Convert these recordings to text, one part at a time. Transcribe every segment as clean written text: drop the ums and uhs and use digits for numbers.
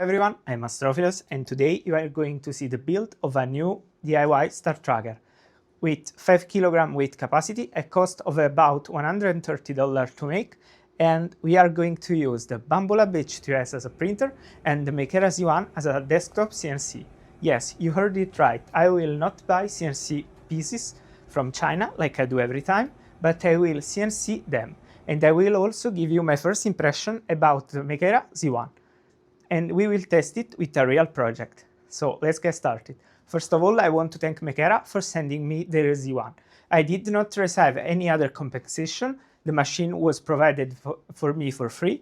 Everyone, I'm Astrophilos, and today you are going to see the build of a new DIY star tracker with 5 kg weight capacity, a cost of about $130 to make, and we are going to use the Bambolab H2S as a printer and the Makera Z1 as a desktop CNC. Yes, you heard it right, I will not buy CNC pieces from China like I do every time, but I will CNC them, and I will also give you my first impression about the Makera Z1. And we will test it with a real project. So let's get started. First of all, I want to thank Makera for sending me the Z1. I did not receive any other compensation. The machine was provided for me for free,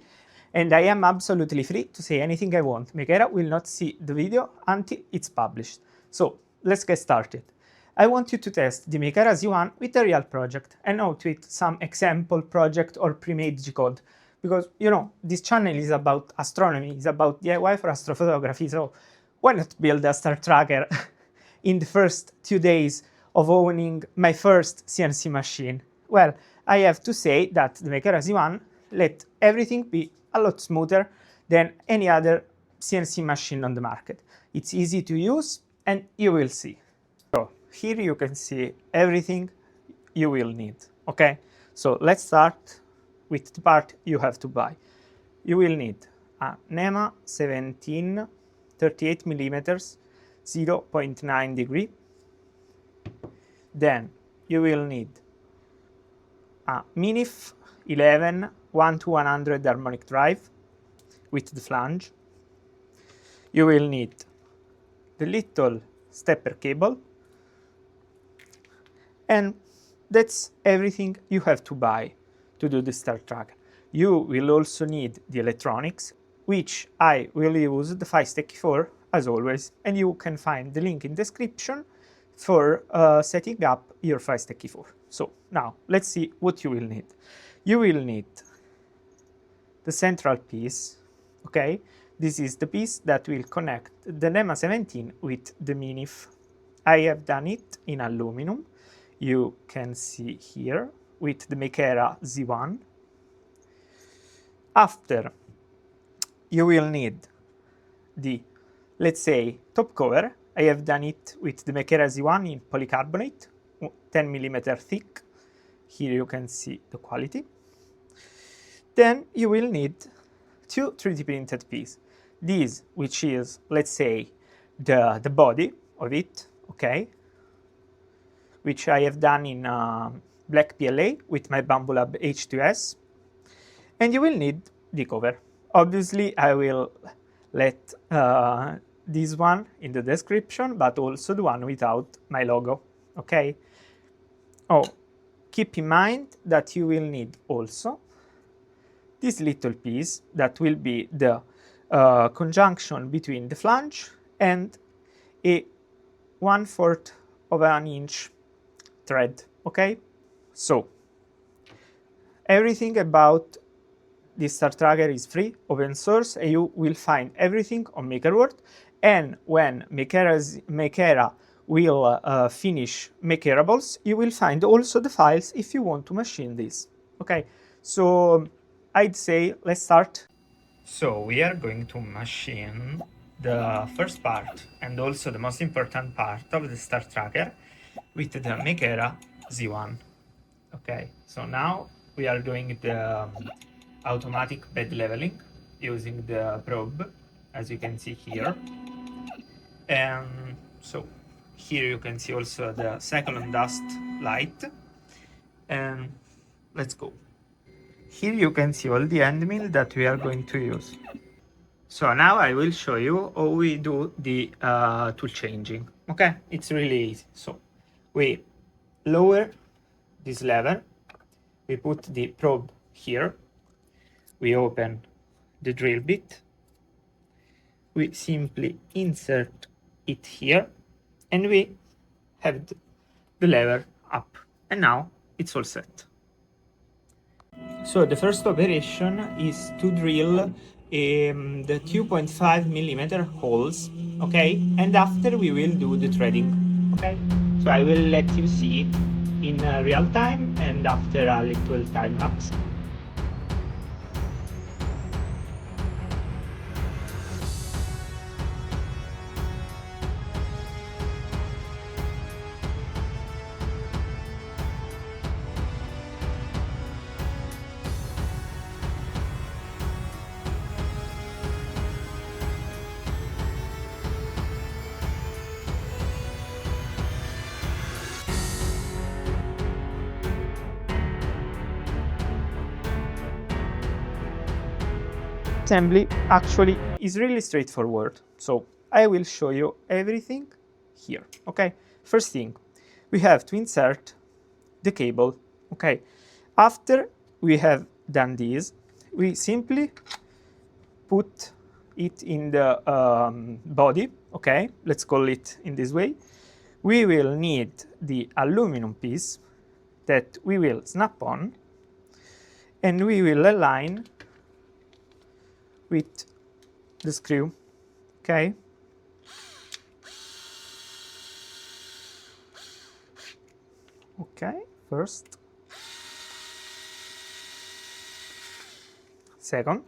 and I am absolutely free to say anything I want. Makera will not see the video until it's published. So let's get started. I want you to test the Makera Z1 with a real project and not with some example project or pre-made G-code. Because, you know, this channel is about astronomy, it's about DIY for astrophotography, so why not build a star tracker in the first 2 days of owning my first CNC machine? Well, I have to say that the Makera Z1 let everything be a lot smoother than any other CNC machine on the market. It's easy to use, and you will see. So here you can see everything you will need, okay? So let's start with the part you have to buy. You will need a NEMA 17 38mm 0.9 degree. Then you will need a Minif 11 1-to-100 harmonic drive with the flange. You will need the little stepper cable, and that's everything you have to buy to do the star tracker. You will also need the electronics, which I will use the Fistech4 as always, and you can find the link in description for setting up your Fistech4. So now let's see what you will need. You will need the central piece, okay? This is the piece that will connect the NEMA 17 with the Minif. I have done it in aluminum. You can see here with the Makera Z1. After, you will need the, let's say, top cover. I have done it with the Makera Z1 in polycarbonate, 10mm thick. Here you can see the quality. Then you will need two 3D printed pieces. This, which is, let's say, the body of it, okay, which I have done in black PLA with my Bambolab H2S, and you will need the cover. Obviously, I will let this one in the description, but also the one without my logo, okay? Oh, keep in mind that you will need also this little piece that will be the conjunction between the flange and a 1/4 of an inch thread, okay? So, everything about this star tracker is free, open source, and you will find everything on MakerWorld. And when Makera will finish Makerables, you will find also the files if you want to machine this. Okay, so I'd say let's start. So we are going to machine the first part and also the most important part of the star tracker with the Makera Z1. Okay, so now we are doing the automatic bed leveling using the probe, as you can see here. And so here you can see also the cyclone dust light. And let's go. Here you can see all the end mill that we are going to use. So now I will show you how we do the tool changing. Okay, it's really easy. So we lower this lever, we put the probe here, we open the drill bit, we simply insert it here, and we have the lever up, and now it's all set. So the first operation is to drill the 2.5mm holes, okay, and after we will do the threading, okay. So I will let you see it in real time and after a little time lapse. assembly actually is really straightforward. So I will show you everything here. Okay, first thing, we have to insert the cable. Okay, after we have done this, we simply put it in the body. Okay, let's call it in this way. We will need the aluminum piece that we will snap on, and we will align with the screw. Okay, okay, first, second.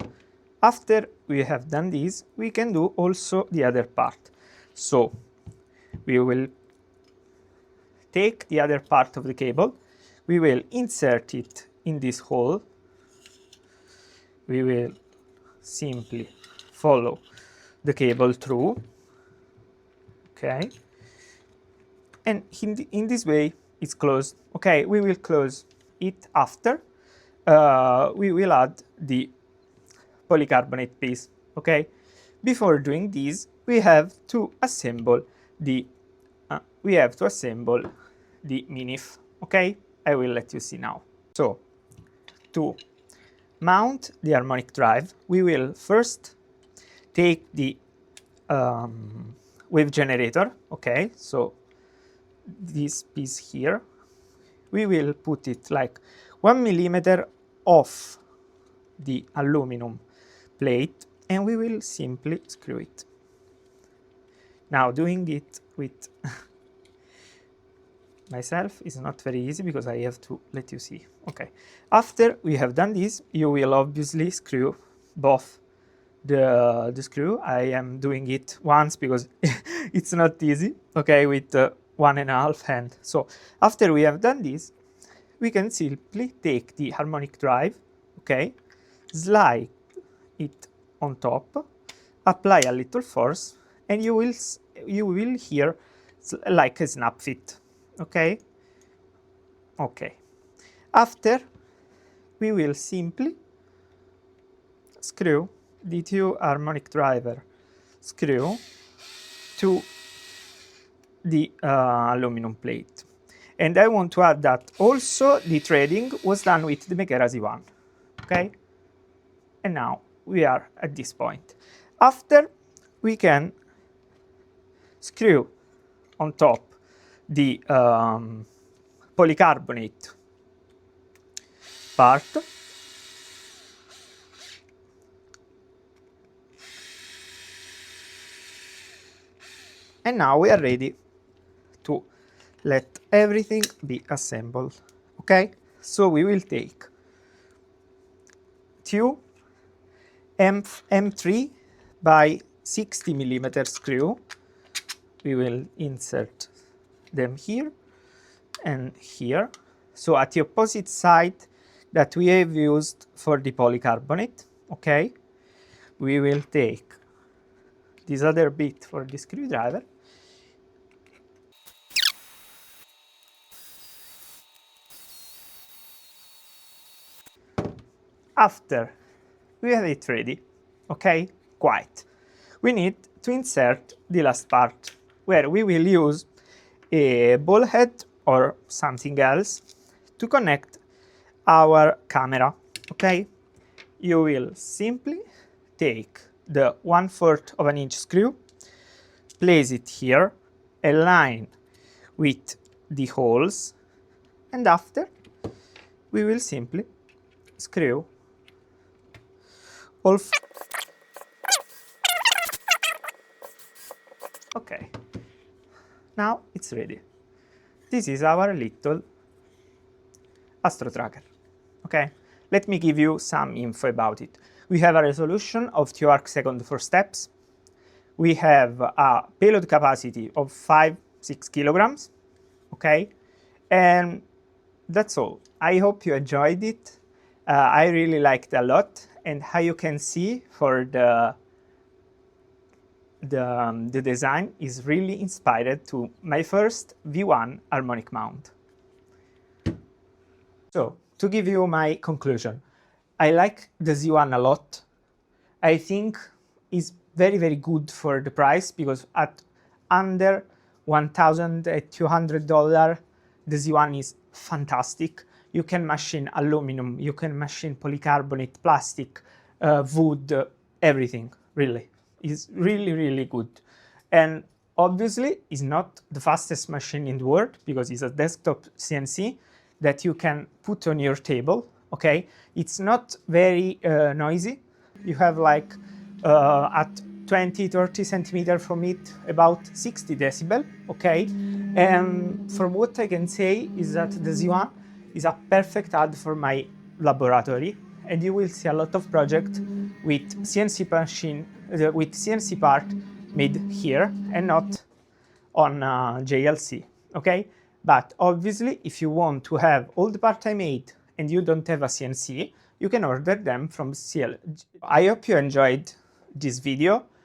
After we have done this, we can do also the other part. So we will take the other part of the cable, we will insert it in this hole, we will simply follow the cable through, okay, and in this way it's closed. Okay, we will close it after we will add the polycarbonate piece. Okay, before doing this, we have to assemble the minif. Okay, I will let you see now. So to mount the harmonic drive, we will first take the wave generator. Okay, so this piece here, we will put it like 1 millimeter off the aluminum plate, and we will simply screw it. Now, doing it with myself is not very easy because I have to let you see. Okay, after we have done this, you will obviously screw both the screw. I am doing it once because it's not easy, okay, with 1.5 hand. So after we have done this, we can simply take the harmonic drive, okay, slide it on top, apply a little force, and you will hear like a snap fit. Okay, okay. After, we will simply screw the two harmonic driver screw to the aluminum plate. And I want to add that also the threading was done with the Makera Z1. Okay, and now we are at this point. After, we can screw on top the polycarbonate part, and now we are ready to let everything be assembled. Okay, so we will take two M3 by 60 millimeter screw. We will insert them here and here. So at the opposite side that we have used for the polycarbonate, okay, we will take this other bit for the screwdriver. After we have it ready, okay, quite, we need to insert the last part, where we will use a ball head or something else to connect our camera. Okay, you will simply take the 1/4 of an inch screw, place it here, align with the holes, and after we will simply screw all. Okay, now it's ready. This is our little Astro Tracker. Okay, let me give you some info about it. We have a resolution of 2 arc-second for steps. We have a payload capacity of 5-6 kilograms. Okay, and that's all. I hope you enjoyed it. I really liked it a lot, and how you can see for the design is really inspired to my first V1 harmonic mount. So, to give you my conclusion, I like the Z1 a lot. I think is very, very good for the price, because at under $1,200, the Z1 is fantastic. You can machine aluminum, you can machine polycarbonate, plastic, wood, everything, really. It's really, really good. And obviously, it's not the fastest machine in the world, because it's a desktop CNC that you can put on your table, okay? It's not very noisy. You have like at 20-30 centimeter from it, about 60 decibel, okay? And from what I can say is that the Z1 is a perfect add for my laboratory, and you will see a lot of projects with CNC machine, with CNC part made here and not on JLC, okay? But obviously, if you want to have all the parts I made and you don't have a CNC, you can order them from CL. I hope you enjoyed this video.